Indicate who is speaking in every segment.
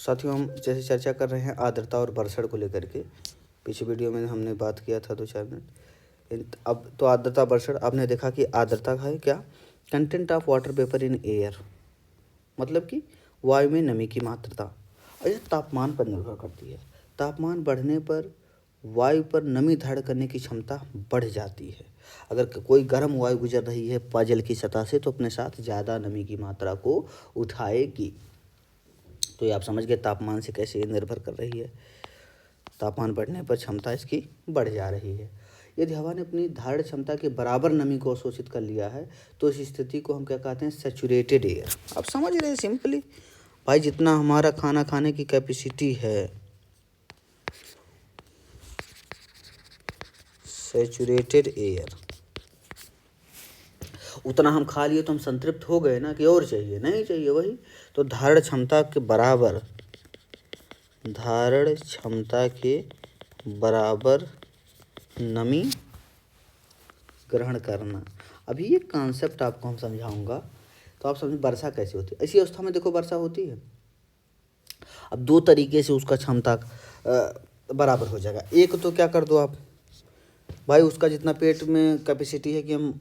Speaker 1: साथियों, हम जैसे चर्चा कर रहे हैं आर्द्रता और बरसड़ को लेकर के। पिछले वीडियो में हमने बात किया था 2-4 मिनट। अब तो आर्द्रता बरसड़ आपने देखा कि आर्द्रता है क्या, content of water vapour in air, मतलब कि वायु में नमी की मात्रा। और यह तापमान पर निर्भर करती है। तापमान बढ़ने पर वायु पर नमी धारण करने की क्षमता बढ़ जाती है। अगर कोई गर्म वायु गुजर रही है पाजल की सतह से तो अपने साथ ज़्यादा नमी की मात्रा को उठाएगी। तो ये आप समझ गए तापमान से कैसे ये निर्भर कर रही है। तापमान बढ़ने पर क्षमता इसकी बढ़ जा रही है। यदि हवा ने अपनी धारण क्षमता के बराबर नमी को अवशोषित कर लिया है तो इस स्थिति को हम क्या कहते हैं, सैचुरेटेड एयर। आप समझ रहे हैं सिंपली भाई, जितना हमारा खाना खाने की कैपेसिटी है, सैचुरेटेड एयर, उतना हम खा लिए तो हम संतृप्त हो गए ना, कि और चाहिए, नहीं चाहिए वही। तो धारण क्षमता के बराबर, धारण क्षमता के बराबर नमी ग्रहण करना। अभी ये कॉन्सेप्ट आपको हम समझाऊंगा तो आप समझ वर्षा कैसे होती है। ऐसी अवस्था में देखो वर्षा होती है। अब दो तरीके से उसका क्षमता बराबर हो जाएगा। एक तो क्या कर दो आप भाई, उसका जितना पेट में कैपेसिटी है कि हम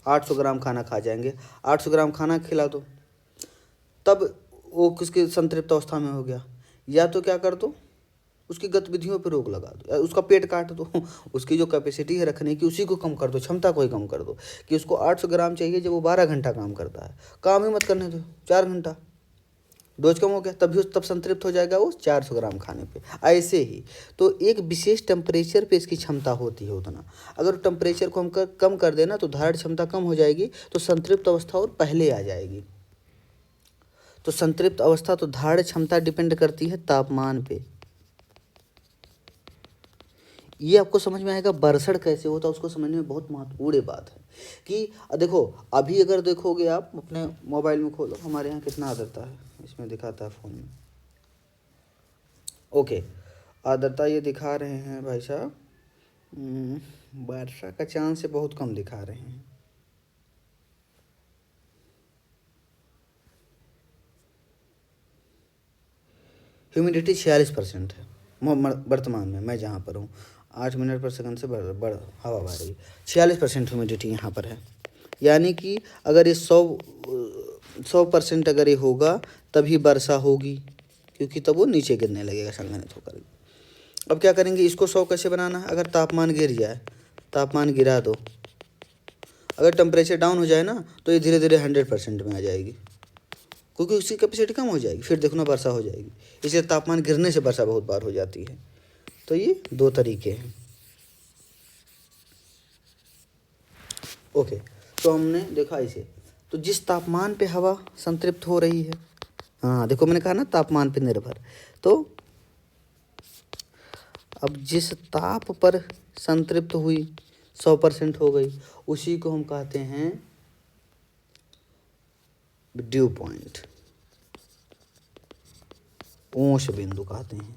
Speaker 1: 800 ग्राम खाना खा जाएंगे, 800 ग्राम खाना खिला दो, तब वो किसकी संतृप्त अवस्था में हो गया। या तो क्या कर दो, उसकी गतिविधियों पर रोक लगा दो, उसका पेट काट दो, उसकी जो कैपेसिटी है रखने की उसी को कम कर दो, क्षमता को ही कम कर दो, कि उसको 800 ग्राम चाहिए जब वो 12 घंटा काम करता है, काम ही मत करने दो 4 घंटा, डोज कम हो गया, तब संतृप्त हो जाएगा वो 400 ग्राम खाने पे। ऐसे ही तो एक विशेष टेम्परेचर पे इसकी क्षमता होती है उतना। अगर टेम्परेचर को हम कम कर देना तो धारण क्षमता कम हो जाएगी, तो संतृप्त अवस्था और पहले आ जाएगी। तो संतृप्त अवस्था, तो धारण क्षमता डिपेंड करती है तापमान पे। ये आपको समझ में आएगा। बरसड़ कैसे होता है उसको समझने में बहुत महत्वपूर्ण बात है कि देखो, अभी अगर देखोगे आप अपने मोबाइल में खोलो, हमारे यहाँ कितना आर्द्रता है, इसमें दिखाता है फ़ोन में। ओके, आर्द्रता ये दिखा रहे हैं भाई साहब, वर्षा का चांस से बहुत कम दिखा रहे हैं। ह्यूमिडिटी 46% है वर्तमान में, मैं जहाँ पर हूँ 8 मिनट पर सेकंड से बढ़ हवा बह रही है। 46% ह्यूमिडिटी यहाँ पर है। यानी कि अगर ये 100% अगर ये होगा तभी वर्षा होगी, क्योंकि तब वो नीचे गिरने लगेगा संघनित होकर। अब क्या करेंगे, इसको 100 कैसे बनाना है। अगर तापमान गिर जाए, तापमान गिरा दो, अगर टेम्परेचर डाउन हो जाए ना तो ये धीरे धीरे 100% में आ जाएगी, क्योंकि उसकी कैपेसिटी कम हो जाएगी, फिर देखना वर्षा हो जाएगी। इसलिए तापमान गिरने से वर्षा बहुत बार हो जाती है। तो ये दो तरीके हैं। ओके, तो हमने देखा इसे। तो जिस तापमान पे हवा संतृप्त हो रही है, हाँ देखो मैंने कहा ना तापमान पे निर्भर, तो अब जिस ताप पर संतृप्त हुई 100% हो गई, उसी को हम कहते हैं ड्यू पॉइंट, ओश बिंदु कहते हैं,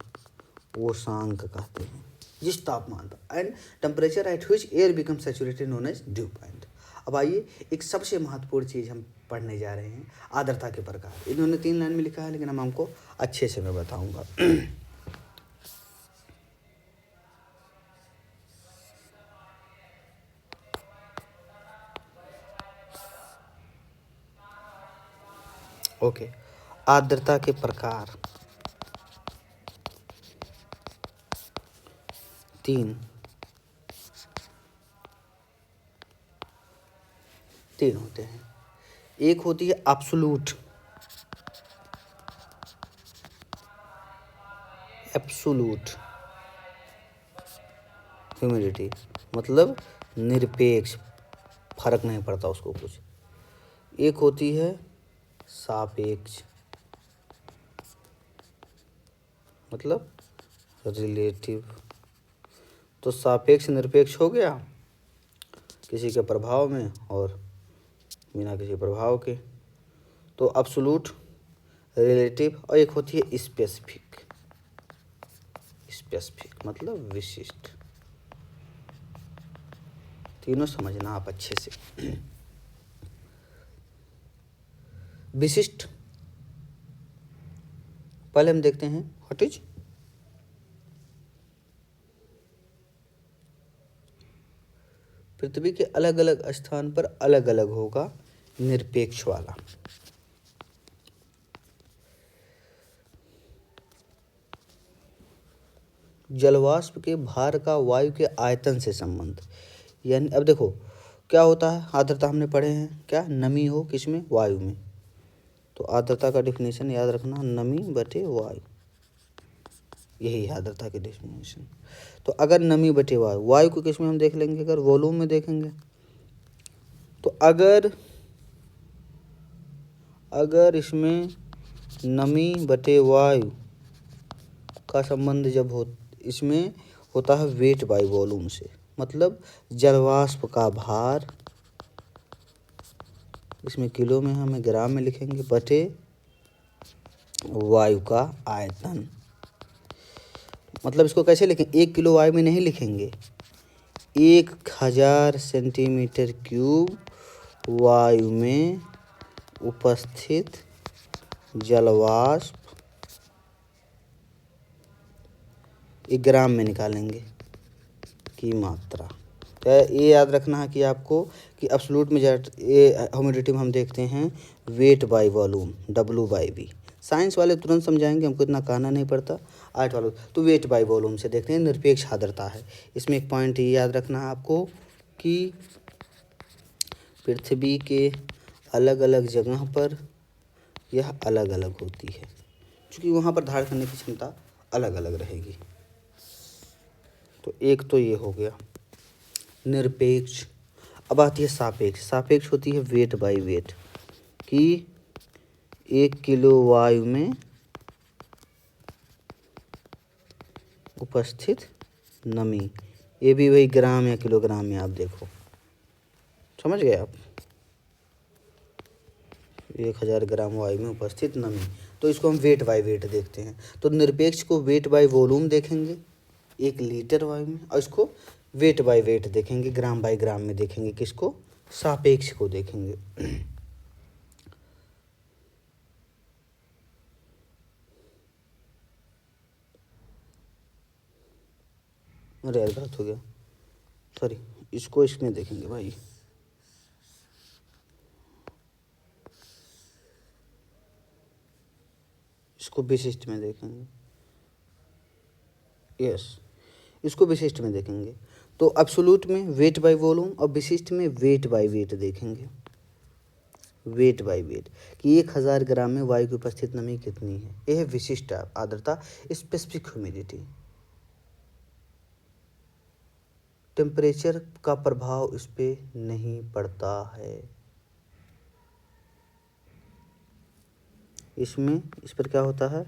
Speaker 1: ओशांक कहते हैं, जिस तापमान पर, and temperature at which air become saturated known as dew point. अब आइए एक सबसे महत्वपूर्ण चीज़ हम पढ़ने जा रहे हैं, आर्द्रता के प्रकार। इन्होंने 3 लाइन में लिखा है, लेकिन हम हमको अच्छे से मैं बताऊंगा। ओके, आर्द्रता के प्रकार 3 होते हैं। एक होती है एब्सोल्यूट, ह्यूमिडिटी, मतलब निरपेक्ष, फर्क नहीं पड़ता उसको कुछ। एक होती है सापेक्ष, मतलब रिलेटिव। तो सापेक्ष निरपेक्ष हो गया, किसी के प्रभाव में और बिना किसी प्रभाव के। तो एब्सोल्यूट, रिलेटिव, और एक होती है स्पेसिफिक, मतलब विशिष्ट। तीनों समझना आप अच्छे से। विशिष्ट पहले हम देखते हैं व्हाट इज पृथ्वी के अलग अलग स्थान पर अलग अलग होगा निरपेक्ष वाला। जलवाष्प के भार का वायु के आयतन से संबंध, यानी अब देखो क्या होता है, आर्द्रता हमने पढ़े हैं, क्या नमी हो किसमें, वायु में। तो आर्द्रता का डिफिनेशन याद रखना, नमी बटे वायु, यही है आर्द्रता की डिफिनेशन। तो अगर नमी बटे वायु, वायु को किसमें हम देख लेंगे, अगर वॉल्यूम में देखेंगे तो अगर इसमें नमी बटे वायु का संबंध जब हो, इसमें होता है वेट बाय वॉल्यूम से, मतलब जलवाष्प का भार, इसमें किलो में हमें ग्राम में लिखेंगे, बटे वायु का आयतन। मतलब इसको कैसे लिखेंगे, 1 किलो वायु में नहीं लिखेंगे, 1000 सेंटीमीटर क्यूब वायु में उपस्थित जलवाष्प 1 ग्राम में निकालेंगे की मात्रा। तो ये याद रखना है कि आपको कि एब्सोल्यूट में ये ह्यूमिडिटी में हम देखते हैं weight by volume, W/V। Science वाले तुरंत समझाएंगे, हमको इतना कहना नहीं पड़ता। आर्ट वालों तो वेट बाय वॉल्यूम से देखते हैं, निरपेक्ष आर्द्रता है। इसमें एक पॉइंट ये याद रखना है आपको कि पृथ्वी के अलग अलग जगह पर यह अलग अलग होती है, क्योंकि वहाँ पर धारण करने की क्षमता अलग अलग रहेगी। तो एक तो ये हो गया निरपेक्ष। अब आती है सापेक्ष। सापेक्ष होती है वेट बाय वेट, कि 1 किलो वायु में उपस्थित नमी, ये भी वही ग्राम या किलोग्राम में आप देखो, समझ गए आप, 1000 ग्राम वायु में उपस्थित नमी। तो इसको हम वेट बाय वेट देखते हैं। तो निरपेक्ष को वेट बाय वॉल्यूम देखेंगे 1 लीटर वायु में, और इसको वेट बाय वेट देखेंगे, ग्राम बाय ग्राम में देखेंगे। किसको, सापेक्ष को देखेंगे। अरे यार गलत हो गया, सॉरी, इसको इसमें देखेंगे भाई, इसको विशिष्ट में देखेंगे, यस, इसको विशिष्ट में देखेंगे। तो एब्सोल्यूट में वेट बाय वॉल्यूम और विशिष्ट में वेट बाय वेट देखेंगे, वेट बाय वेट, कि 1000 ग्राम में वायु की उपस्थित नमी कितनी है। यह है विशिष्ट आर्द्रता, स्पेसिफिक ह्यूमिडिटी। टेम्परेचर का प्रभाव इस पे नहीं पड़ता है, इसमें इस पर क्या होता है,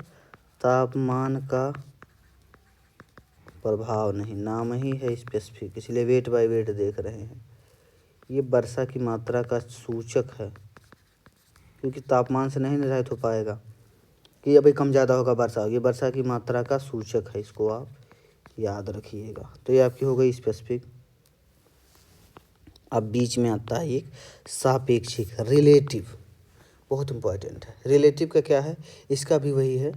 Speaker 1: तापमान का प्रभाव नहीं, नाम ही है स्पेसिफिक, इसलिए वेट बाय वेट देख रहे हैं। ये वर्षा की मात्रा का सूचक है, क्योंकि तापमान से नहीं निर्धारित हो पाएगा कि अभी कम ज़्यादा होगा वर्षा होगी, वर्षा की मात्रा का सूचक है, इसको आप याद रखिएगा। तो ये आपकी हो गई स्पेसिफिक। अब बीच में आता है एक सापेक्षिक, रिलेटिव, बहुत इंपॉर्टेंट है। रिलेटिव का क्या है, इसका भी वही है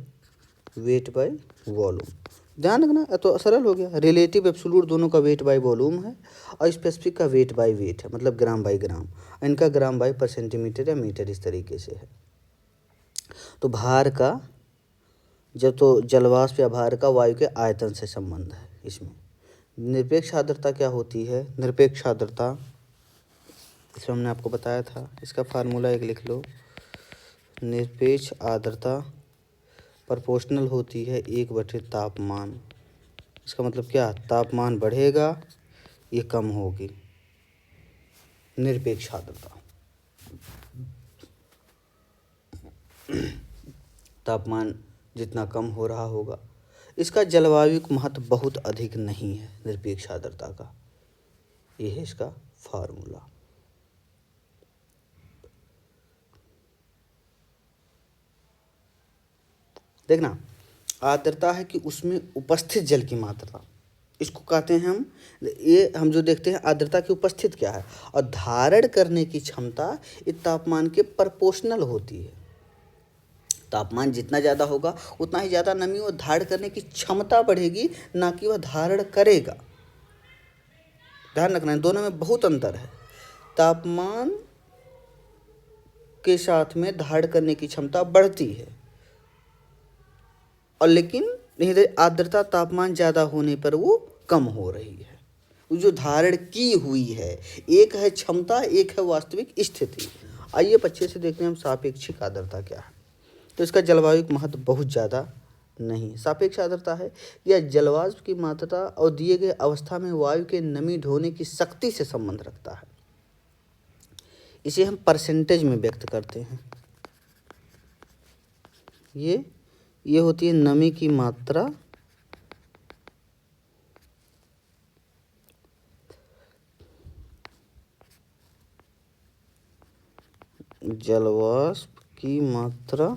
Speaker 1: वेट बाय वॉल्यूम। ध्यान रखना, तो सरल हो गया। रिलेटिव एब्सोल्यूट दोनों का वेट बाय वॉल्यूम है, और स्पेसिफिक का वेट बाय वेट है, मतलब ग्राम बाय ग्राम। इनका ग्राम बाय पर सेंटीमीटर या मीटर इस तरीके से है। तो भार का, जब तो जलवाष्प या भार का वायु के आयतन से संबंध है इसमें। निरपेक्ष आर्द्रता क्या होती है, निरपेक्ष आर्द्रता इसमें हमने आपको बताया था, इसका फार्मूला एक लिख लो। निरपेक्ष आर्द्रता प्रोपोर्शनल होती है 1/, तापमान। इसका मतलब क्या, तापमान बढ़ेगा ये कम होगी निरपेक्ष आर्द्रता। तापमान जितना कम हो रहा होगा, इसका जलवायु महत्व बहुत अधिक नहीं है निरपेक्ष आर्द्रता का, ये है इसका फार्मूला। देखना, आर्द्रता है कि उसमें उपस्थित जल की मात्रा, इसको कहते हैं हम, ये हम जो देखते हैं आर्द्रता की उपस्थित क्या है, और धारण करने की क्षमता इस तापमान के प्रोपोर्शनल होती है। तापमान जितना ज़्यादा होगा उतना ही ज़्यादा नमी वो धारण करने की क्षमता बढ़ेगी, ना कि वह धारण करेगा। ध्यान रखना है, दोनों में बहुत अंतर है। तापमान के साथ में धारण करने की क्षमता बढ़ती है, और लेकिन आर्द्रता तापमान ज़्यादा होने पर वो कम हो रही है। वो जो धारण की हुई है, एक है क्षमता, एक है वास्तविक स्थिति। आइए अच्छे से देखते हैं हम सापेक्षिक आर्द्रता क्या है। तो इसका जलवायु महत्व बहुत ज़्यादा नहीं। सापेक्ष आर्द्रता है यह जलवाष्प की मात्रा और दिए गए अवस्था में वायु के नमी ढोने की शक्ति से संबंध रखता है। इसे हम परसेंटेज में व्यक्त करते हैं। ये होती है नमी की मात्रा जलवाष्प की मात्रा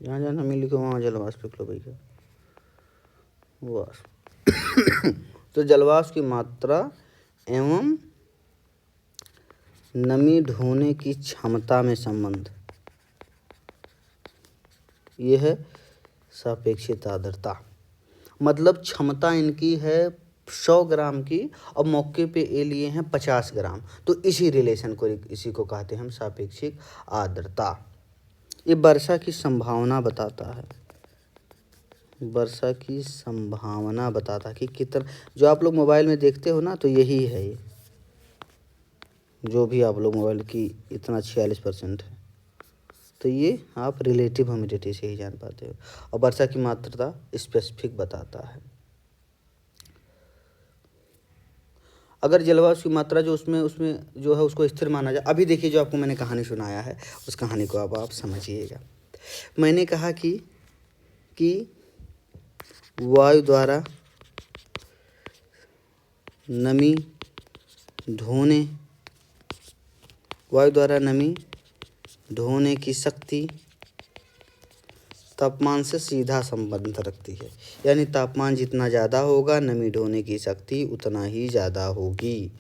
Speaker 1: जहाँ जहाँ नमी लिखो वहाँ जलवाष्प लिख लो भैया, वाष्प। तो जलवाष्प की मात्रा एवं नमी ढोने की क्षमता में संबंध, ये है सापेक्षिक आर्द्रता। मतलब क्षमता इनकी है 100 ग्राम की और मौके पे ये लिए हैं 50 ग्राम, तो इसी रिलेशन को, इसी को कहते हैं हम सापेक्षिक आर्द्रता। ये वर्षा की संभावना बताता है, वर्षा की संभावना बताता है कि कितना, जो आप लोग मोबाइल में देखते हो ना, तो यही है ये, जो भी आप लोग मोबाइल की इतना 46% है, तो ये आप रिलेटिव ह्यूमिडिटी से ही जान पाते हो। और वर्षा की मात्रा स्पेसिफिक बताता है। अगर जलवाष्प की मात्रा जो उसमें जो है उसको स्थिर माना जाए, अभी देखिए जो आपको मैंने कहानी सुनाया है, उस कहानी को अब आप समझिएगा। मैंने कहा कि वायु द्वारा नमी ढोने की शक्ति तापमान से सीधा संबंध रखती है। यानी तापमान जितना ज़्यादा होगा, नमी ढोने की शक्ति उतना ही ज़्यादा होगी।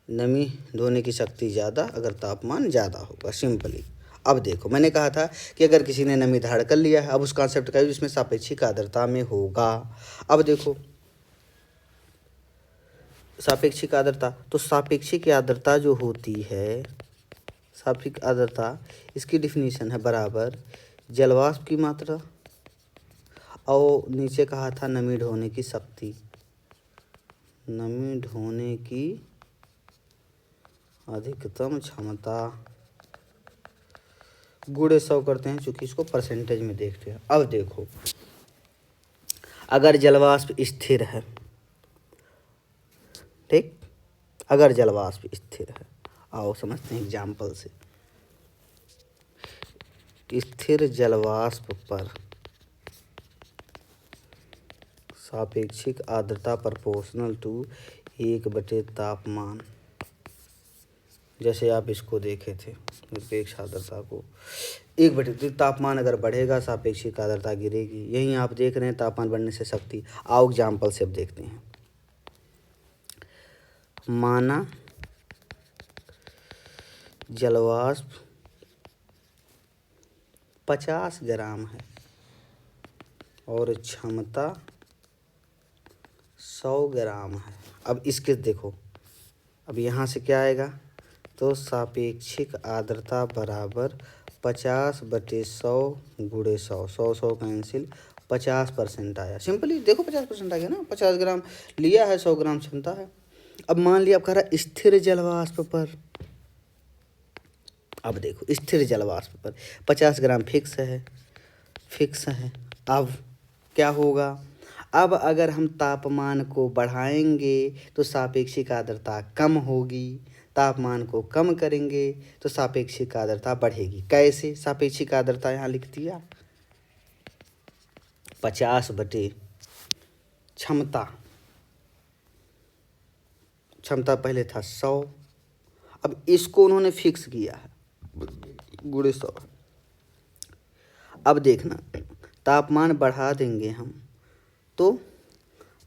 Speaker 1: नमी ढोने की शक्ति ज़्यादा अगर तापमान ज़्यादा होगा, सिंपली। अब देखो, मैंने कहा था कि अगर किसी ने नमी धारण कर लिया है, अब उस कॉन्सेप्ट का यूज इसमें सापेक्षिक आर्द्रता में होगा। अब देखो सापेक्षिक आर्द्रता, तो सापेक्षिक आर्द्रता जो होती है, सापेक्षिक आर्द्रता, इसकी डिफिनीशन है बराबर जलवाष्प की मात्रा और नीचे कहा था नमी ढोने की शक्ति, नमी ढोने की अधिकतम क्षमता गुणे 100 करते हैं, चूंकि इसको परसेंटेज में देखते हैं। अब देखो, अगर जलवाष्प स्थिर है, ठीक, अगर जलवाष्प स्थिर है, आओ समझते हैं एग्जाम्पल से। स्थिर जलवाष्प पर सापेक्षिक आर्द्रता प्रोपोर्शनल टू 1/, तापमान, जैसे आप इसको देखे थे निरपेक्ष आर्द्रता को 1/, तापमान अगर बढ़ेगा सापेक्षिक आर्द्रता गिरेगी। यहीं आप देख रहे हैं तापमान बढ़ने से शक्ति। आओ एग्जाम्पल से अब देखते हैं। माना जलवाष्प 50 ग्राम है और क्षमता 100 ग्राम है। अब इसके देखो, अब यहाँ से क्या आएगा, तो सापेक्षिक आर्द्रता बराबर 50/100 गुणे 100, 100 कैंसिल, 50% आया। सिंपली देखो 50% आ गया ना, 50 ग्राम लिया है, 100 ग्राम क्षमता है। अब मान लिया, अब कह रहा स्थिर जलवाष्प पर, अब देखो स्थिर जलवाष्प पर 50 ग्राम फिक्स है। अब क्या होगा, अब अगर हम तापमान को बढ़ाएंगे तो सापेक्षिक आर्द्रता कम होगी, तापमान को कम करेंगे तो सापेक्षिक आर्द्रता बढ़ेगी। कैसे? सापेक्षिक आर्द्रता यहाँ लिख दिया, 50 क्षमता पहले था 100, अब इसको उन्होंने फिक्स किया है गुणे 100। अब देखना, तापमान बढ़ा देंगे हम तो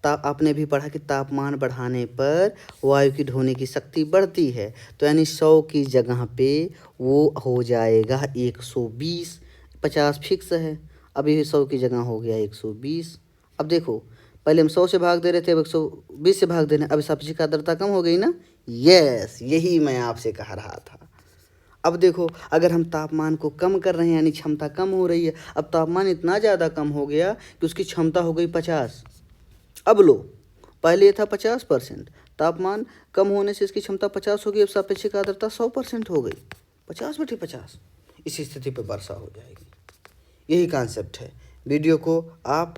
Speaker 1: आपने भी पढ़ा कि तापमान बढ़ाने पर वायु की ढोने की शक्ति बढ़ती है। तो यानी 100 की जगह पे वो हो जाएगा 120। 50 फिक्स है, अब ये 100 की जगह हो गया 120। अब देखो, पहले हम 100 से भाग दे रहे थे, अब 120 से भाग दे रहे हैं। अब सापेक्षिक आर्द्रता कम हो गई ना। यस, यही मैं आपसे कह रहा था। अब देखो, अगर हम तापमान को कम कर रहे हैं यानी क्षमता कम हो रही है। अब तापमान इतना ज़्यादा कम हो गया कि उसकी क्षमता हो गई 50। अब लो, पहले ये था 50%, तापमान कम होने से इसकी क्षमता 50 हो गई। अब सापेक्षिक आर्द्रता 100% हो गई, 50/50। इस स्थिति पर वर्षा हो जाएगी। यही कॉन्सेप्ट है। वीडियो को आप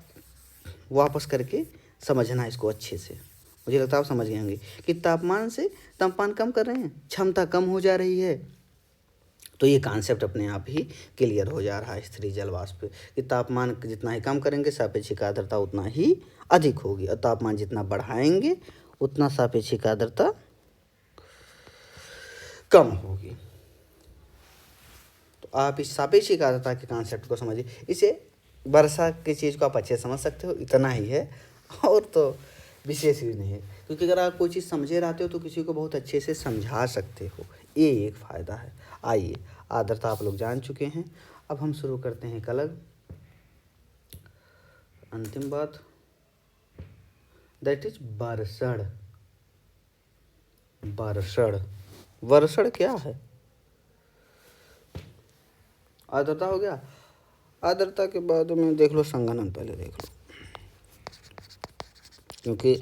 Speaker 1: वापस करके समझना इसको अच्छे से। मुझे लगता है आप समझ गए होंगे कि तापमान कम कर रहे हैं, क्षमता कम हो जा रही है। तो ये कॉन्सेप्ट अपने आप ही क्लियर हो जा रहा है स्थिर जल वाष्प कि तापमान जितना ही कम करेंगे सापेक्षिक आर्द्रता उतना ही अधिक होगी, और तापमान जितना बढ़ाएंगे उतना सापेक्षिक आर्द्रता कम होगी। तो आप इस सापेक्षिक आर्द्रता के कॉन्सेप्ट को समझिए। इसे वर्षा की चीज़ को आप अच्छे समझ सकते हो, इतना ही है, और तो विशेष भी नहीं है। क्योंकि अगर आप कोई चीज़ समझे रहते हो तो किसी को बहुत अच्छे से समझा सकते हो, ये एक फ़ायदा है। आइए, आर्द्रता आप लोग जान चुके हैं, अब हम शुरू करते हैं एक अलग अंतिम बात, दैट इज वर्षण। वर्षण क्या है? आर्द्रता हो गया। आर्द्रता के बाद में देख लो संघनन, पहले देख लो, क्योंकि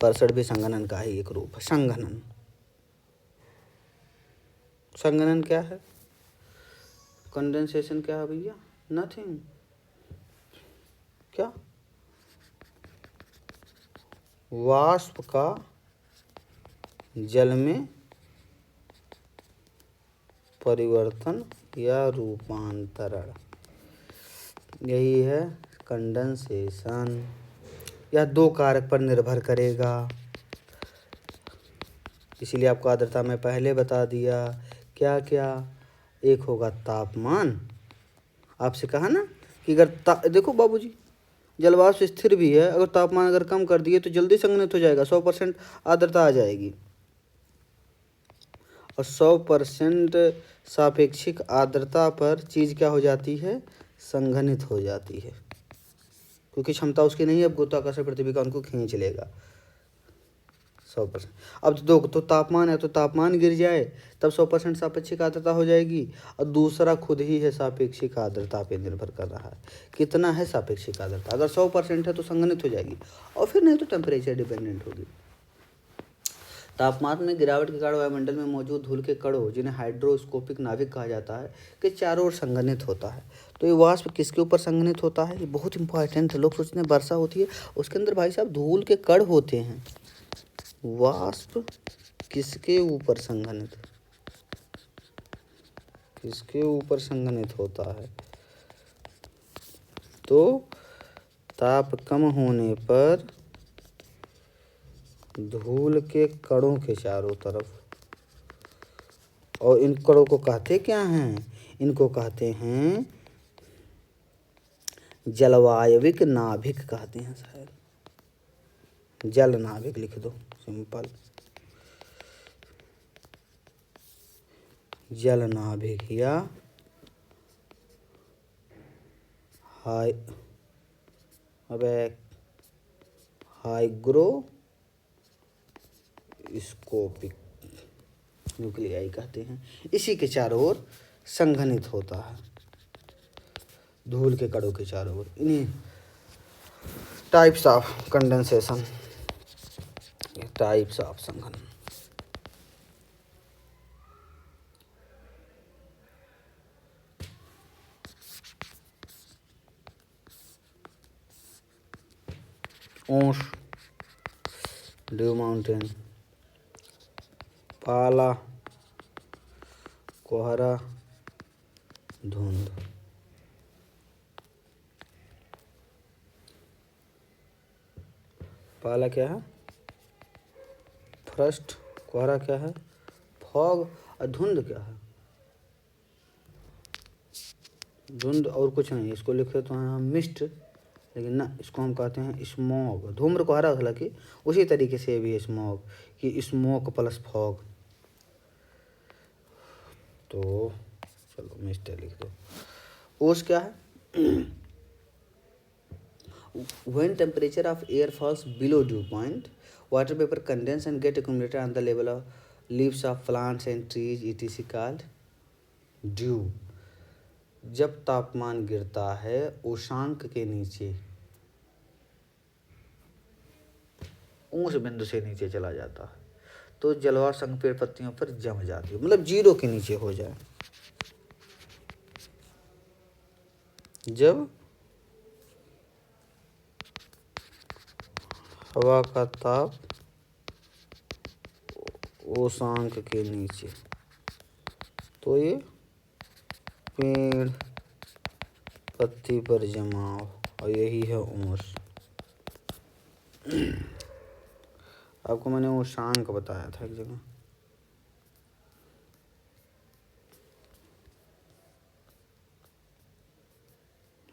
Speaker 1: वर्षण भी संघनन का ही एक रूप है। संघनन क्या है? कंडेंसेशन क्या है भैया? नथिंग। क्या? वाष्प का जल में परिवर्तन या रूपांतरण, यही है कंडेंसेशन। यह दो कारक पर निर्भर करेगा, इसीलिए आपको आर्द्रता में पहले बता दिया। क्या क्या? एक होगा तापमान, आपसे कहा ना कि अगर देखो बाबूजी, जलवाष्प स्थिर भी है, अगर तापमान अगर कम कर दिए तो जल्दी संघनित हो जाएगा, 100% आर्द्रता आ जाएगी। और 100% सापेक्षिक आर्द्रता पर चीज़ क्या हो जाती है? संघनित हो जाती है, क्योंकि क्षमता उसकी नहीं है, अब गुरुत्वाकर्षण पृथ्वी का उनको खींच लेगा 100%। अब तो तापमान है, तो तापमान गिर जाए तब 100% सापेक्षिक आर्द्रता हो जाएगी। और दूसरा खुद ही है सापेक्षिक आर्द्रता पे निर्भर कर रहा है, कितना है सापेक्षिक आर्द्रता। अगर 100% है तो संघनित हो जाएगी, और फिर नहीं तो टेम्परेचर डिपेंडेंट होगी। तापमान में गिरावट के कारण वायुमंडल में मौजूद धूल के कणों, जिन्हें हाइड्रोस्कोपिक नाभिक कहा जाता है, के चारों ओर संघनित होता है। तो ये वाष्प किसके ऊपर संघनित होता है? ये बहुत इंपॉर्टेंट है। लोग सोचते हैं वर्षा होती है, उसके अंदर भाई साहब धूल के कण होते हैं। वाष्प किसके ऊपर संघनित होता है? तो ताप कम होने पर धूल के कणों के चारों तरफ, और इन कणों को कहते क्या हैं? इनको कहते हैं जलवायविक नाभिक कहते हैं, शायद जल नाभिक लिख दो, सिंपल जल नाभिक, या हाइग्रोस्कोपिक न्यूक्लियाई कहते हैं। इसी के चारों ओर संघनित होता है, धूल के कणों के चारों ओर। इन्हीं types of condensation, types of संघनन। ओश, ड्यू माउंटेन, पाला, कोहरा, धुंध। पाला क्या है? फ्रस्ट। कोहरा क्या है? फॉग। और धुंध क्या है? धुंध और कुछ नहीं, इसको लिखते तो हैं हम मिस्ट, लेकिन ना, इसको हम कहते हैं स्मॉग। धूम्र को हरा, हालांकि उसी तरीके से भी स्मॉग कि स्मोक प्लस फॉग। तो चलो मिस्ट लिख दो। ओस क्या है? When temperature of air falls below dew point, water vapor condense and get accumulated on the level of leaves of plants and trees. It is called dew. जब तापमान गिरता है उषांक के नीचे, ऊंच बिंदु से नीचे चला जाता है, तो जलवाष्प संग पेड़ पत्तियों पर जम जाती है, मतलब जीरो के नीचे हो जाए। जब हवा का ताप उषांक के नीचे, तो ये पेड़ पत्ती पर जमाव, और यही है उमस। आपको मैंने उषांक बताया था एक जगह।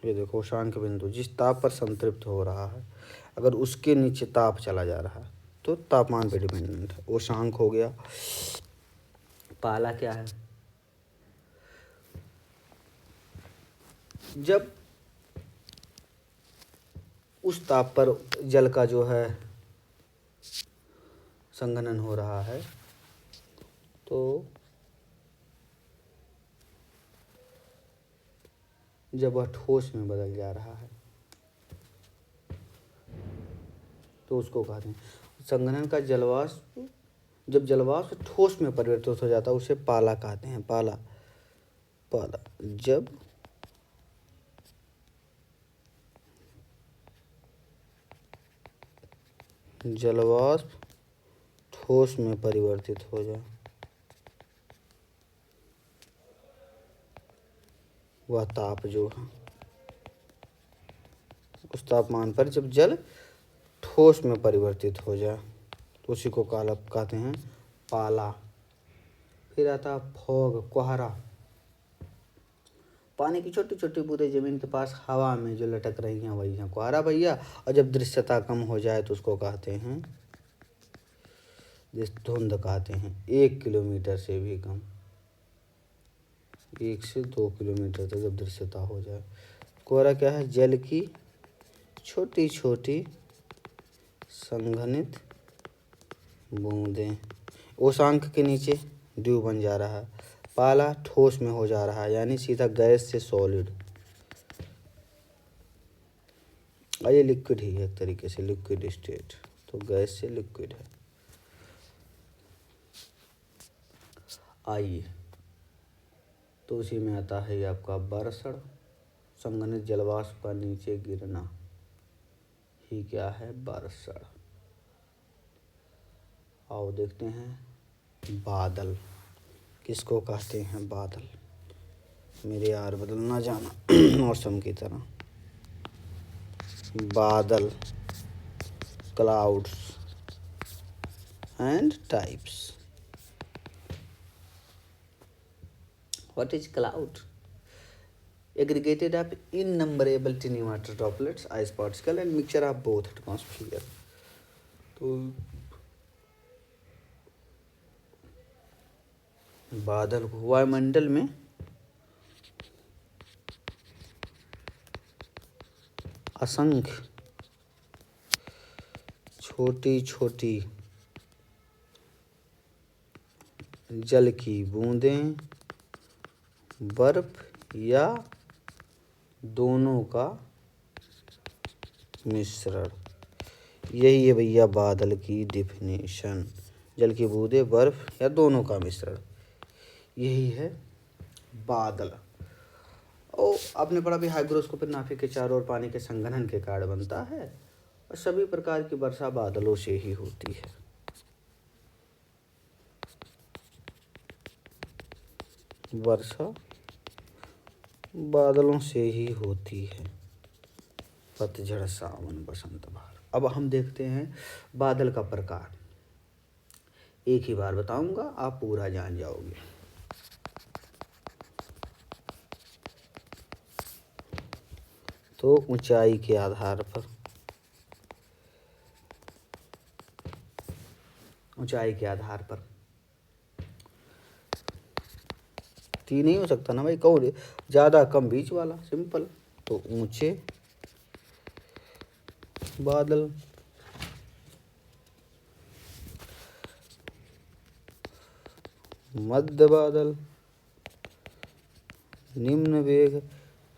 Speaker 1: ये देखो उषांक बिंदु, जिस ताप पर संतृप्त हो रहा है, अगर उसके नीचे ताप चला जा रहा है तो तापमान पे डिपेंडेंट है। उषांक हो गया। पाला क्या है? जब उस ताप पर जल का जो है संघनन हो रहा है, तो जब वह ठोस में बदल जा रहा है तो उसको कहते हैं संघनन का जलवाष्प। जब जलवाष्प ठोस में परिवर्तित हो जाता है उसे पाला कहते हैं। पाला जब जलवाष्प ठोस में परिवर्तित हो जाए, वह ताप जो है, उस तापमान पर जब जल ठोस में परिवर्तित हो जाए तो उसी को काला कहते हैं पाला। फिर आता फॉग, कोहरा। पानी की छोटी छोटी बूंदें जमीन के पास हवा में जो लटक रही हैं वही है कोहरा भैया। और जब दृश्यता कम हो जाए तो उसको कहते हैं धुंध कहते हैं। 1 किलोमीटर से भी कम, 1 से 2 किलोमीटर तक जब दृश्यता हो जाए। कोहरा क्या है? जल की छोटी छोटी संघनित बूंदें, उषांक के नीचे ड्यू बन जा रहा है। पाला ठोस में हो जा रहा है, यानी सीधा गैस से सॉलिड। और ये लिक्विड ही है एक तरीके से, लिक्विड स्टेट, तो गैस से लिक्विड है। आइए, तो उसी में आता है आपका बरसड़, संघनित जलवाष्प का नीचे गिरना ही क्या है? बरसड़। आओ देखते हैं बादल किसको कहते हैं। बादल, मेरे यार बदलना जाना मौसम की तरह। बादल, clouds and types. What is cloud? Aggregated of innumerable tiny water droplets, ice particle and mixture of both atmosphere. तो बादल को वायुमंडल में असंख्य छोटी छोटी जल की बूंदें, बर्फ या दोनों का मिश्रण, यही है भैया बादल की डेफिनेशन। जल की बूंदें, बर्फ या दोनों का मिश्रण, यही है बादल। और आपने पढ़ा भी हाइग्रोस्कोपिक नाभिक के चारों ओर पानी के संघनन के कारण बनता है, और सभी प्रकार की वर्षा बादलों से ही होती है। वर्षा बादलों से ही होती है। पतझड़, सावन, बसंत, बहार। अब हम देखते हैं बादल का प्रकार। एक ही बार बताऊंगा, आप पूरा जान जाओगे। तो ऊंचाई के आधार पर, ऊंचाई के आधार पर तीन नहीं हो सकता ना भाई, कौन ज़्यादा कम बीच वाला, सिंपल। तो ऊंचे बादल, मध्य बादल, निम्न वेग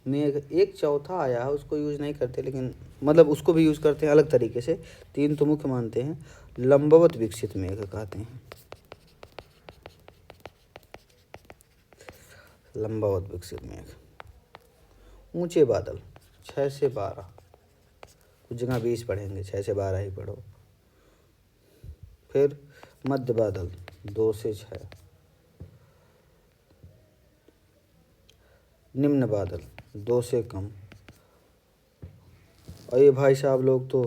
Speaker 1: मेघ। एक चौथा आया है, उसको यूज नहीं करते, लेकिन मतलब उसको भी यूज करते हैं अलग तरीके से। तीन तो मुख्य मानते हैं। लंबवत विकसित मेघ कहते हैं, लंबवत विकसित मेघ। ऊंचे बादल 6 से 12, कुछ जगह 20 पढ़ेंगे, 6 से 12 ही पढ़ो। फिर मध्य बादल 2 से 6, निम्न बादल 2 से कम। और ये भाई साहब लोग तो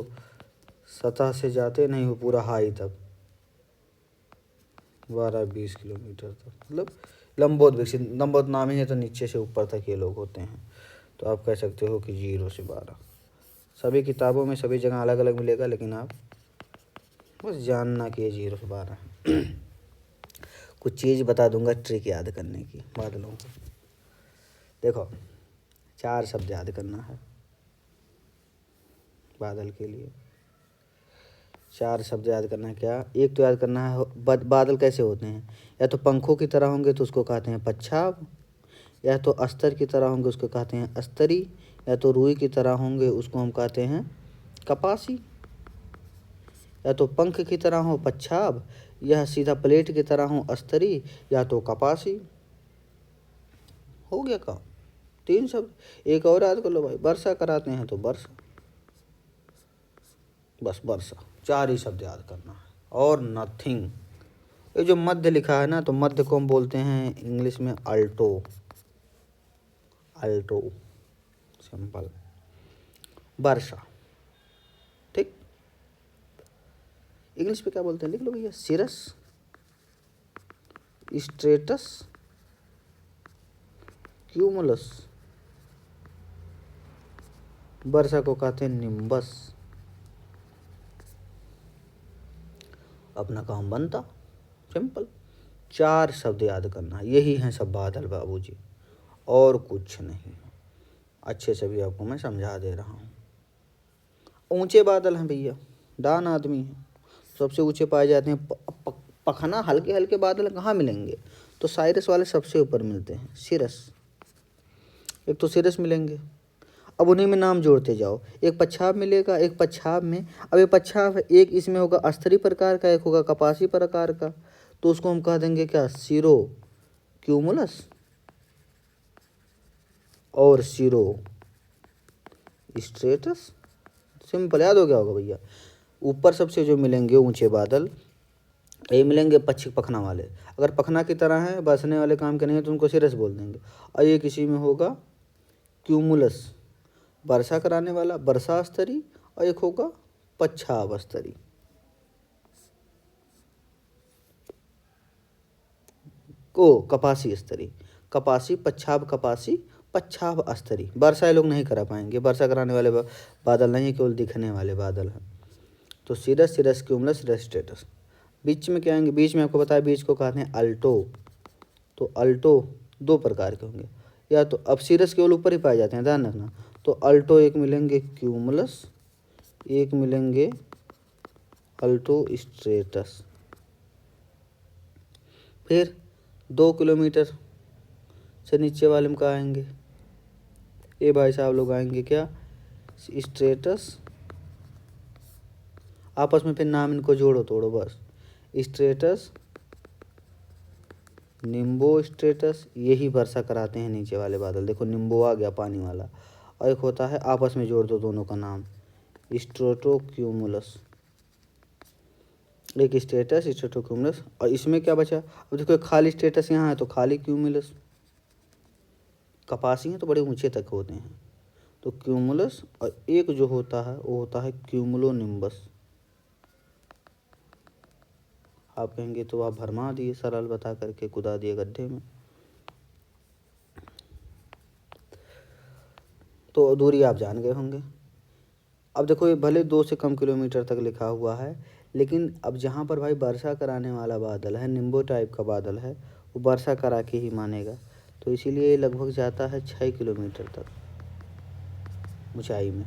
Speaker 1: सतह से जाते नहीं हो पूरा हाई तक, 12-20 किलोमीटर तक, मतलब लंबवत विकसित। लंबवत नाम ही है तो नीचे से ऊपर तक ये लोग होते हैं। तो आप कह सकते हो कि 0 से 12। सभी किताबों में सभी जगह अलग अलग मिलेगा, लेकिन आप बस जानना कि ये 0 से 12 है। कुछ चीज़ बता दूंगा ट्रिक याद करने की बादलों को। देखो 4 शब्द याद करना है बादल के लिए। 4 शब्द याद करना है। क्या? एक तो याद करना है बादल कैसे होते हैं। या तो पंखों की तरह होंगे तो उसको कहते हैं पच्छाव, या तो अस्तर की तरह होंगे उसको कहते हैं अस्तरी, या तो रुई की तरह होंगे उसको हम कहते हैं कपासी, या तो पंख की तरह हो पच्छाव, या सीधा प्लेट की तरह हो अस्तरी, या तो कपासी। हो गया काम। 3 शब्द। एक और याद कर लो भाई, वर्षा कराते हैं तो वर्षा, बस वर्षा। 4 ही शब्द याद करना है और नथिंग। ये जो मध्य लिखा है ना, तो मध्य को हम बोलते हैं इंग्लिश में अल्टो, अल्टो, सिंपल। वर्षा, ठीक। इंग्लिश में क्या बोलते हैं लिख लो भैया, सिरस, स्ट्रेटस, क्यूमुलस। वर्षा को कहते हैं निम्बस। अपना काम बनता, सिंपल। 4 शब्द याद करना, यही हैं सब बादल बाबूजी, और कुछ नहीं। अच्छे से भी आपको मैं समझा दे रहा हूँ। ऊंचे बादल हैं भैया, डान आदमी हैं, सबसे ऊंचे पाए जाते हैं। पखना हल्के हल्के बादल कहाँ मिलेंगे, तो साइरस वाले सबसे ऊपर मिलते हैं, सिरस। एक तो सिरस मिलेंगे, अब उन्हीं में नाम जोड़ते जाओ। एक पच्छाव मिलेगा, एक पच्छाव में, अब ये पच्छाव एक इसमें होगा अस्तरी प्रकार का, एक होगा कपासी प्रकार का, तो उसको हम कह देंगे क्या, सीरो क्यूमुलस और सीरो स्ट्रेटस। सिंपल, याद हो गया होगा भैया। ऊपर सबसे जो मिलेंगे ऊंचे बादल, ये मिलेंगे पक्षी पखना वाले। अगर पखना की तरह है, बसने वाले काम के नहीं है, तो उनको सिरस बोल देंगे। और ये किसी में होगा क्यूमुलस, वर्षा कराने वाला, वर्षा स्तरी, और एक होगा पच्छाव स्तरी। को कपासी स्तरी, कपासी पच्छाव, कपासी पच्छाव स्तरी। वर्षा ये लोग नहीं करा पाएंगे, वर्षा कराने वाले बादल नहीं, केवल दिखने वाले बादल हैं। तो सिरस, सिरस क्यूमुलस, सिरस स्ट्रेटस। बीच में क्या आएंगे, बीच में आपको बताया, बीच को कहते हैं अल्टो। तो अल्टो 2 प्रकार के होंगे, या तो अब सिरस केवल ऊपर ही पाए जाते हैं, ध्यान रखना। तो अल्टो एक मिलेंगे क्यूमुलस, एक मिलेंगे अल्टो स्ट्रेटस। फिर 2 किलोमीटर से नीचे वाले में कहाँ आएंगे, ये भाई साहब लोग आएंगे क्या, स्ट्रेटस। आपस में फिर नाम इनको जोड़ो तोड़ो बस, स्ट्रेटस, निम्बो स्ट्रेटस। यही वर्षा कराते हैं नीचे वाले बादल। देखो निम्बो आ गया पानी वाला, और एक होता है, आपस में जोड़ दो दोनों का नाम, स्ट्रेटोक्यूमुलस। एक स्टेटस, स्ट्रेटोक्यूमुलस, और इसमें क्या बचा, अब देखो खाली स्टेटस यहाँ है तो खाली क्यूमुलस। कपासी हैं तो बड़े ऊंचे तक होते हैं, तो क्यूमुलस, और एक जो होता है वो होता है क्यूमुलोनिम्बस। आप कहेंगे तो आप भरमा दिए, सरल बता करके कुदा दिए गड्ढे में। तो दूरी आप जान गए होंगे। अब देखो ये भले 2 से कम किलोमीटर तक लिखा हुआ है, लेकिन अब जहाँ पर भाई वर्षा कराने वाला बादल है, निम्बो टाइप का बादल है, वो वर्षा करा के ही मानेगा। तो इसीलिए ये लगभग जाता है 6 किलोमीटर तक ऊंचाई में।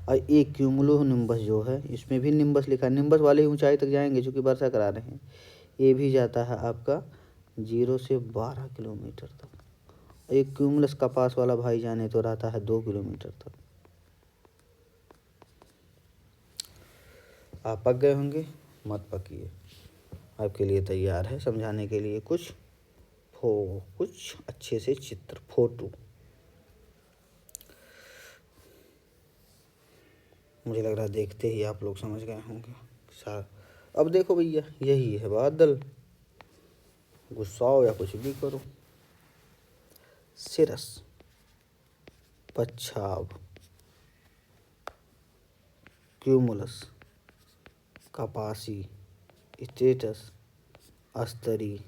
Speaker 1: और एक क्यूमुलो निम्बस जो है, इसमें भी निम्बस लिखा है, निम्बस वाले ऊंचाई तक जाएंगे चूँकि वर्षा करा रहे हैं। ये भी जाता है आपका 0 से 12 किलोमीटर तक। एक क्यूमुलस कपास वाला भाई जाने तो रहता है 2 किलोमीटर तक। आप पक गए होंगे, मत पकिए, आपके लिए तैयार है समझाने के लिए कुछ अच्छे से चित्र, फोटो। मुझे लग रहा है देखते ही आप लोग समझ गए होंगे सर। अब देखो भैया, यही है बादल, गुस्साओ या कुछ भी करो। सिरस, पच्छाव, क्यूमुलस, कपासी, स्टेटस, अस्तरी।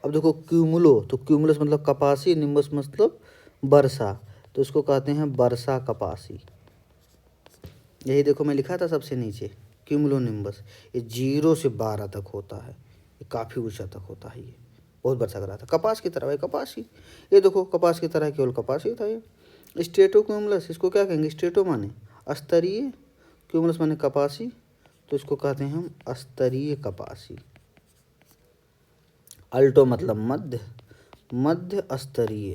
Speaker 1: अब देखो क्यूमुलो, तो क्यूमुलस मतलब कपासी, निम्बस मतलब वर्षा, तो इसको कहते हैं वर्षा कपासी। यही देखो मैं लिखा था सबसे नीचे, क्यूमुलो निम्बस। ये 0 से 12 तक होता है, ये काफ़ी ऊंचा तक होता है, ये बहुत वर्षा करा था। कपास की तरह भाई, कपासी, ये देखो कपास की तरह केवल कपासी था ये। स्टेटो क्यूमुलस, इसको क्या कहेंगे, स्टेटो माने अस्तरीय, क्यूमुलस माने कपासी, तो इसको कहते हैं हम अस्तरीय कपासी। अल्टो मतलब मध्य, मध्य स्तरीय।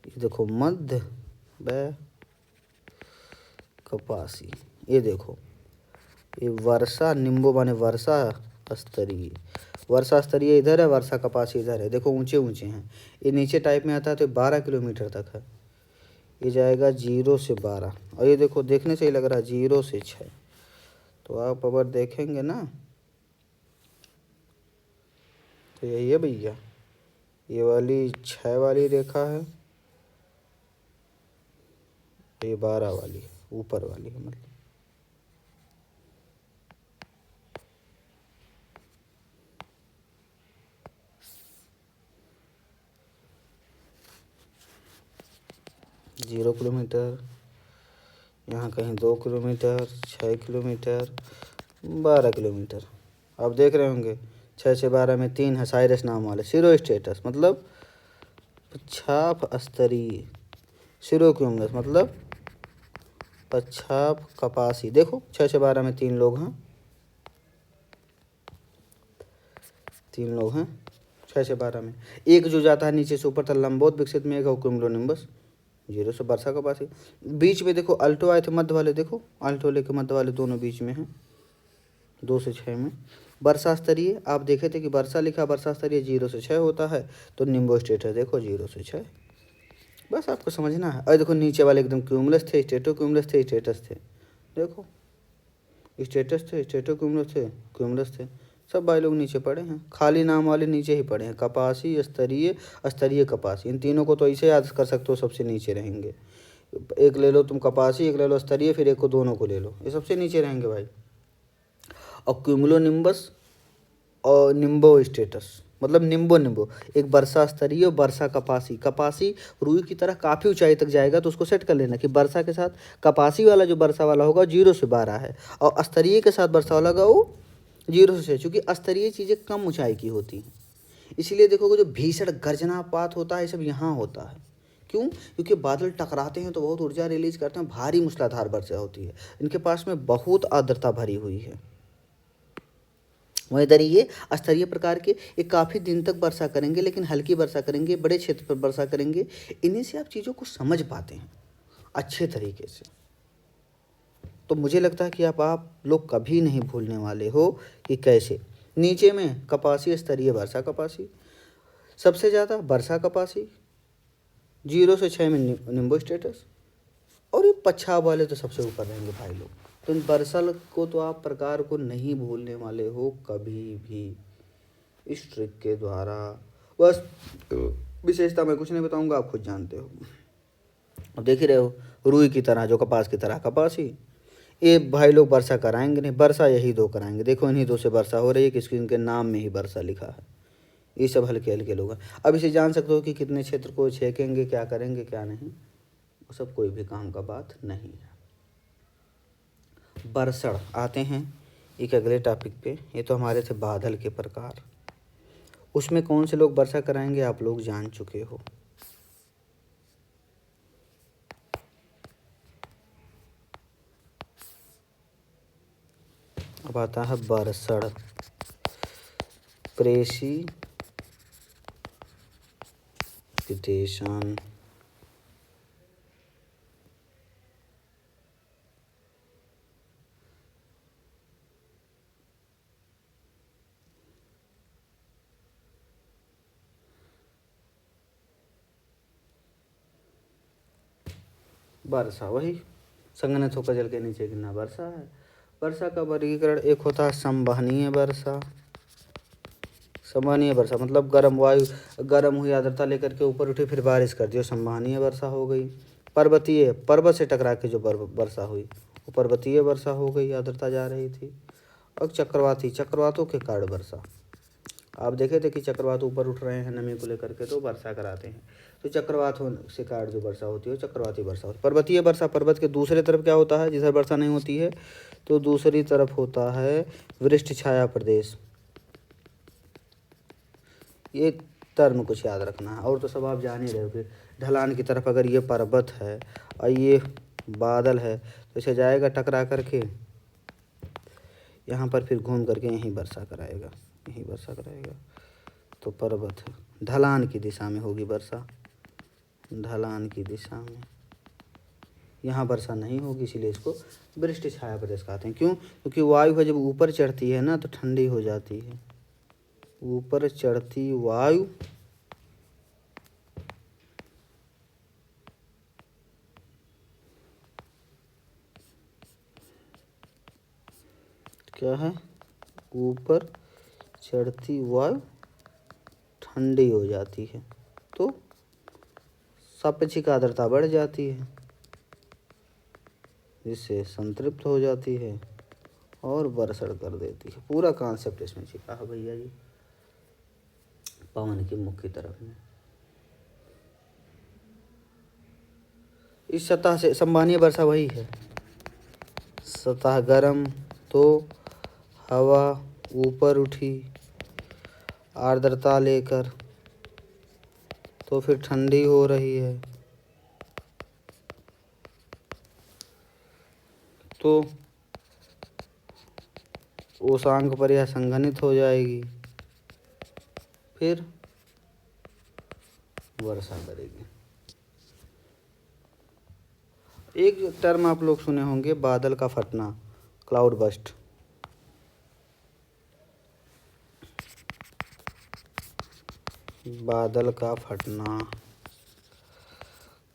Speaker 1: ये देखो मध्य व कपासी। ये देखो ये वर्षा, निम्बो माने वर्षा स्तरीय, वर्षा स्तरीय इधर है, वर्षा कपासी इधर है। देखो ऊंचे ऊंचे हैं, ये नीचे टाइप में आता है तो 12 किलोमीटर तक है। ये जाएगा 0 से 12, और ये देखो देखने से ही लग रहा है 0 से 6। तो आप अगर देखेंगे ना तो यही है भैया, ये वाली 6 वाली रेखा है, ये 12 वाली है, ऊपर वाली है मतलब। जीरो किलोमीटर, यहाँ कहीं 2 किलोमीटर, 6 किलोमीटर, 12 किलोमीटर। आप देख रहे होंगे 6 से 12 में 3 है, साइरस नाम वाले। सिरो स्टेटस मतलब पच्छाप स्तरीय, सिरो क्यूमुलस मतलब पच्छाप कपासी। देखो 6 से 12 में 3 लोग हैं, 3 लोग हैं 6 से 12 में। एक जो जाता है नीचे से ऊपर तक लंबोत विकसित में, एक है क्यूमुलोनिम्बस। 0 से वर्षा कपासी। बीच में देखो अल्टो आए थे, मध्य वाले देखो, अल्टो लेके मध्य वाले दोनों बीच में हैं, 2 से 6 में। वर्षा स्तरीय आप देखे थे कि वर्षा लिखा, वर्षा स्तरीय 0 से 6 होता है, तो निम्बो स्टेटस देखो 0 से 6। बस आपको समझना है। और देखो नीचे वाले एकदम क्यूमुलस थे, स्टेटो क्यूमुलस थे, स्टेटस थे। देखो स्टेटस थे, स्टेटो क्यूमुलस थे, क्यूमुलस थे, सब भाई लोग नीचे पड़े हैं, खाली नाम वाले नीचे ही पड़े हैं। कपासी, स्तरीय, स्तरीय कपासी, इन तीनों को तो ऐसे याद कर सकते हो, सबसे नीचे रहेंगे। एक ले लो तुम कपासी, एक ले लो स्तरीय, फिर एक को दोनों को ले लो, ये सबसे नीचे रहेंगे भाई। और क्यूमुलो निम्बस और निम्बो स्टेटस मतलब निम्बो, एक वर्षा स्तरीय और वर्षा कपासी। कपासी रुई की तरह काफ़ी ऊंचाई तक जाएगा, तो उसको सेट कर लेना कि वर्षा के साथ कपासी वाला जो वर्षा वाला होगा 0 से 12 है, और स्तरीय के साथ वर्षा वाला होगा वो 0 से 6, चूँकि स्तरीय चीज़ें कम ऊंचाई की होती हैं। इसीलिए देखोगे जो भीषण गर्जनापात होता है सब यहाँ होता है। क्यों? क्योंकि बादल टकराते हैं तो बहुत ऊर्जा रिलीज करते हैं, भारी मूसलाधार वर्षा होती है, इनके पास में बहुत आर्द्रता भरी हुई है। वहीं इधर ये स्तरीय प्रकार के, ये काफ़ी दिन तक वर्षा करेंगे, लेकिन हल्की वर्षा करेंगे, बड़े क्षेत्र पर वर्षा करेंगे। इन्हीं से आप चीज़ों को समझ पाते हैं अच्छे तरीके से। तो मुझे लगता है कि आप लोग कभी नहीं भूलने वाले हो कि कैसे। नीचे में कपासी स्तरीय वर्षा कपासी, सबसे ज़्यादा वर्षा कपासी, 0 से 6 में निम्बो स्टेटस, और ये पच्छाव वाले तो सबसे ऊपर रहेंगे भाई लोग। तो इन वर्षा को तो आप प्रकार को नहीं भूलने वाले हो कभी भी इस ट्रिक के द्वारा। बस विशेषता मैं कुछ नहीं बताऊंगा, आप खुद जानते हो। अब देख ही रहे हो, रुई की तरह जो कपास की तरह कपासी। ये भाई लोग वर्षा कराएंगे नहीं, वर्षा यही 2 कराएंगे। देखो इन्हीं 2 से वर्षा हो रही है, किसकी इनके नाम में ही वर्षा लिखा है। ये सब हल्के हल्के लोग हैं। अब इसे जान सकते हो कि कितने क्षेत्र को छेकेंगे, क्या करेंगे क्या नहीं, वो सब कोई भी काम का बात नहीं है। बरसड़ आते हैं एक अगले टॉपिक पे। ये तो हमारे थे बादल के प्रकार, उसमें कौन से लोग वर्षा कराएंगे आप लोग जान चुके हो। अब आता है बरसड़, प्रेसिपिटेशन, वर्षा वही संघनित होकर जल के नीचे गिरना वर्षा है। वर्षा का वर्गीकरण एक होता है संवहनीय वर्षा। संवहनीय वर्षा मतलब गर्म वायु, गर्म हुई आर्द्रता लेकर के ऊपर उठी फिर बारिश कर दी, संवहनीय वर्षा हो गई। पर्वतीय, पर्वत से टकरा के जो वर्षा हुई वो पर्वतीय वर्षा हो गई, आर्द्रता जा रही थी। और चक्रवाती, चक्रवातों के कारण वर्षा, आप देखे थे कि चक्रवात ऊपर उठ रहे हैं नमी को लेकर के तो वर्षा कराते हैं, तो चक्रवात से कारण जो वर्षा होती है चक्रवाती वर्षा होती है। पर्वतीय वर्षा, पर्वत के दूसरे तरफ क्या होता है जिधर वर्षा नहीं होती है, तो दूसरी तरफ होता है वृष्टि छाया प्रदेश। ये टर्म कुछ याद रखना है, और तो सब आप जान ही रहे हो कि ढलान की तरफ अगर ये पर्वत है और ये बादल है तो इसे जाएगा टकरा करके यहाँ पर, फिर घूम करके यहीं वर्षा कराएगा, यहीं वर्षा कराएगा। तो पर्वत है, ढलान की दिशा में होगी वर्षा, ढलान की दिशा में, यहाँ वर्षा नहीं होगी, इसीलिए इसको वृष्टि छाया प्रदेश कहते हैं। क्यों? क्योंकि वायु है जब ऊपर चढ़ती है ना तो ठंडी हो जाती है, ऊपर चढ़ती वायु क्या है, ऊपर चढ़ती वायु ठंडी हो जाती है तो सापेक्षिक आर्द्रता बढ़ जाती है, जिससे संतृप्त हो जाती है और बरसड़ कर देती है। पूरा कॉन्सेप्ट इसमें छिपा है भैया जी, पवन के मुख की तरफ में। इस सतह से संवहनीय वर्षा वही है, सतह गर्म तो हवा ऊपर उठी आर्द्रता लेकर तो फिर ठंडी हो रही है, तो उषांक पर यह संघनित हो जाएगी, फिर वर्षा करेगी। एक टर्म आप लोग सुने होंगे, बादल का फटना, क्लाउड बस्ट। बादल का फटना,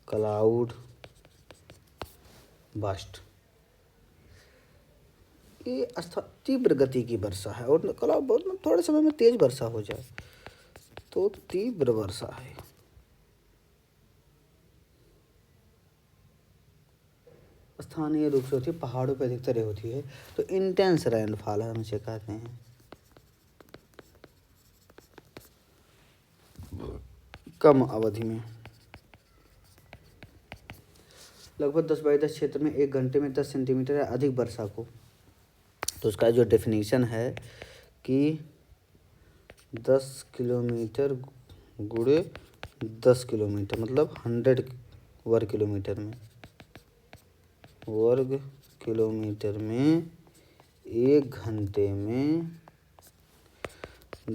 Speaker 1: क्लाउड बस्ट, ये तीव्र गति की वर्षा है, और क्लाउड बहुत थोड़े समय में तेज वर्षा हो जाए तो तीव्र वर्षा है। स्थानीय रूप से होती है, पहाड़ों पर अधिकतर होती है, तो इंटेंस रेनफॉल हम इसे कहते हैं, कम अवधि में। लगभग 10/10 क्षेत्र में 1 घंटे में 10 सेंटीमीटर या अधिक वर्षा को, तो उसका जो डेफिनेशन है कि 10 किलोमीटर गुणे 10 किलोमीटर मतलब 100 वर्ग किलोमीटर में 1 घंटे में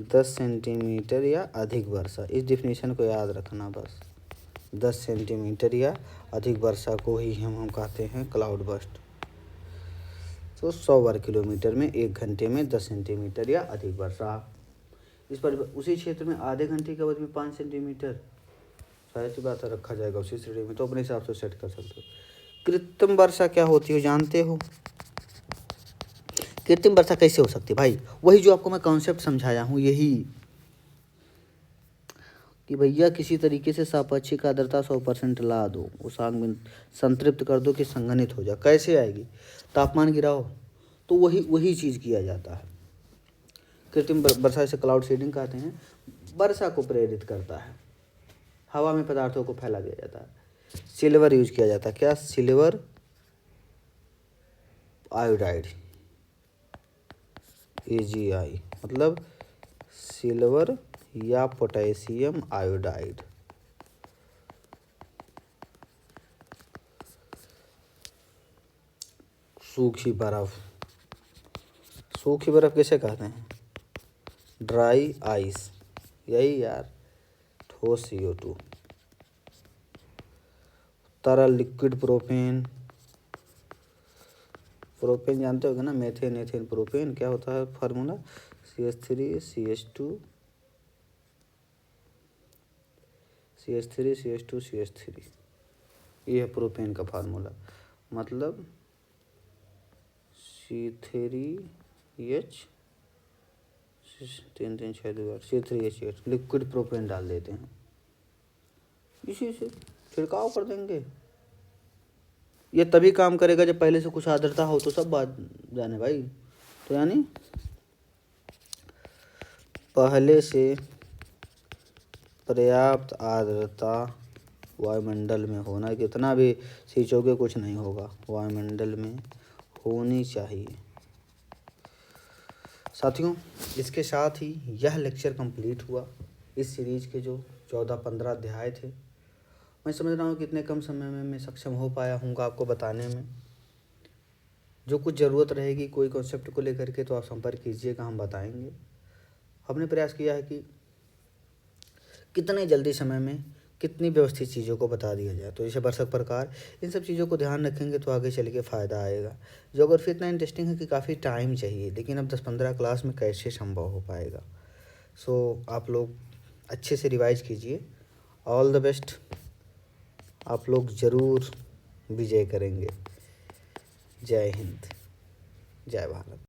Speaker 1: 10 सेंटीमीटर या अधिक वर्षा। इस डेफिनेशन को याद रखना बस, 10 सेंटीमीटर या अधिक वर्षा को ही हम कहते हैं क्लाउड बस्ट। तो 100 वर्ग किलोमीटर में 1 घंटे में 10 सेंटीमीटर या अधिक वर्षा। इस पर उसी क्षेत्र में आधे घंटे की अवधि में 5 सेंटीमीटर, शायद सी बात रखा जाएगा उसी श्रेणी में, तो अपने हिसाब से सेट कर सकते हो। कृत्रिम वर्षा क्या होती है जानते हो? कृत्रिम वर्षा कैसे हो सकती है भाई? वही जो आपको मैं कॉन्सेप्ट समझाया हूँ, यही कि भैया किसी तरीके से सापेक्षिक आर्द्रता 100% ला दो, उस आग में संतृप्त कर दो कि संघनित हो जाए। कैसे आएगी? तापमान गिराओ, तो वही चीज़ किया जाता है। कृत्रिम वर्षा से क्लाउड सीडिंग कहते हैं। वर्षा को प्रेरित करता है। हवा में पदार्थों को फैला दिया जाता है। सिल्वर यूज किया जाता है, क्या? सिल्वर आयोडाइड, AgI, मतलब सिल्वर या पोटेशियम आयोडाइड। सूखी बर्फ, सूखी बर्फ किसे कहते हैं? ड्राई आइस, यही यार, ठोस CO2। तरल लिक्विड प्रोपेन, प्रोपेन जानते होगे ना, मेथेन, एथेन, प्रोपेन। क्या होता है फार्मूला? CH3 CH2 CH3, ये है प्रोपेन का फार्मूला। मतलब C3H 3 3 6 2 8 C3H8, लिक्विड प्रोपेन डाल देते हैं, इसी से छिड़काव कर देंगे। ये तभी काम करेगा जब पहले से कुछ आर्द्रता हो, तो सब बात जाने भाई। तो यानी पहले से पर्याप्त आर्द्रता वायुमंडल में होना, कितना भी सींचोगे कुछ नहीं होगा, वायुमंडल में होनी चाहिए। साथियों, इसके साथ ही यह लेक्चर कंप्लीट हुआ। इस सीरीज के जो 14-15 अध्याय थे, मैं समझ रहा हूँ कि इतने कम समय में मैं सक्षम हो पाया हूँगा आपको बताने में। जो कुछ ज़रूरत रहेगी कोई कॉन्सेप्ट को लेकर के, तो आप संपर्क कीजिएगा, हम बताएंगे। हमने प्रयास किया है कि कितने जल्दी समय में कितनी व्यवस्थित चीज़ों को बता दिया जाए। तो जैसे वर्षक प्रकार, इन सब चीज़ों को ध्यान रखेंगे तो आगे चल के फ़ायदा आएगा। ज्योग्राफी इतना इंटरेस्टिंग है कि काफ़ी टाइम चाहिए, लेकिन अब 10-15 क्लास में कैसे संभव हो पाएगा। सो आप लोग अच्छे से रिवाइज कीजिए। ऑल द बेस्ट, आप लोग ज़रूर विजय करेंगे। जय हिंद, जय भारत।